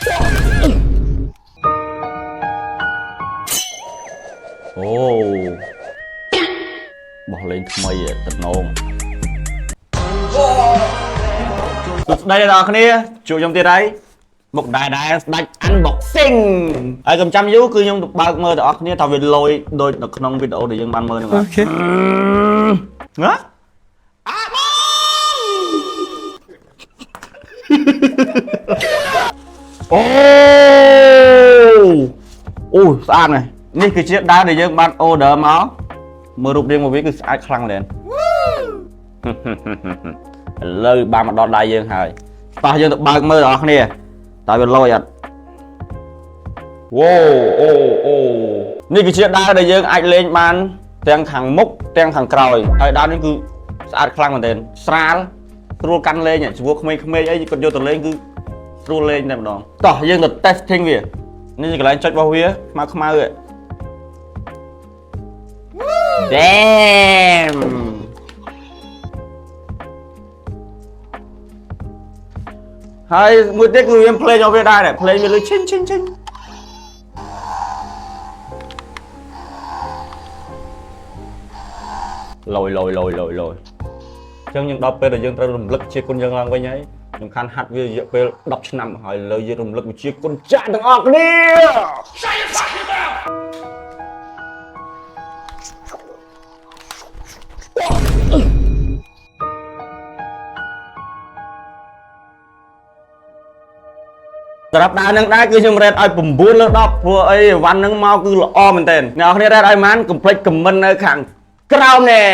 អូបោះលេងថ្មីទឹកនោមសួស្ដីដល់អ្នកគ្នាជួបខ្ញុំទៀតហើយមុខដែរស្ដាច់ unboxing ហើយកុំចាំយូរគឺខ្ញុំបើកមើលដល់អ្នកគ្នាថាវាលយដូចនៅក្នុងវីដេអូដែលយើងបានមើលហ្នឹងអូខេណាអូស្អាតណាស់នេះគឺជាដាវដែលយើងបាន order មកមើលរូបរាងរបស់វាគឺស្អាតខ្លាំងមែនឥឡូវបានមកដល់ដៃយើងហើយតោះយើងទៅបើកមើលដល់អ្នកគ្នាតើវាលយអត់អូនេះគឺជាដាវដែលយើងអាចលេងបានទាំងខាងមុខទាំងខាងក្រោយហើយដាវនេះគឺស្អាតខ្លាំងមែនទែនស្រាលស្រួលកាន់លេងចំពោះក្មេងៗអីគាត់យកទៅលេងគឺស្រួលលេងតែម្ដងតោះយើងទៅ testing វានេះជាកន្លែងចុចរបស់វាខ្មៅហ៎ Damn ហើយមួយទៀតគឺវាភ្លេងរបស់វាដែរភ្លេងវាលឺឈិញលយអញ្ចឹងយើងដល់ពេលដែលយើងត្រូវរំលឹកជាគុណយើងឡើងវិញហើយសំខាន់ហាត់វារយៈពេល10ឆ្នាំហើយលើយើងរំលឹកវិជាគុណចាស់ទាំងអស់គ្នាសម្រាប់ដាវនឹងដែរគឺខ្ញុំរ៉េតឲ្យ9លើ10ព្រោះអីវ៉ាន់នឹងមកគឺល្អមែនទែនអ្នកនរគ្នារ៉េតឲ្យប៉ុន្មានកុំភ្លេចខមមិននៅខាងក្រោមនេះ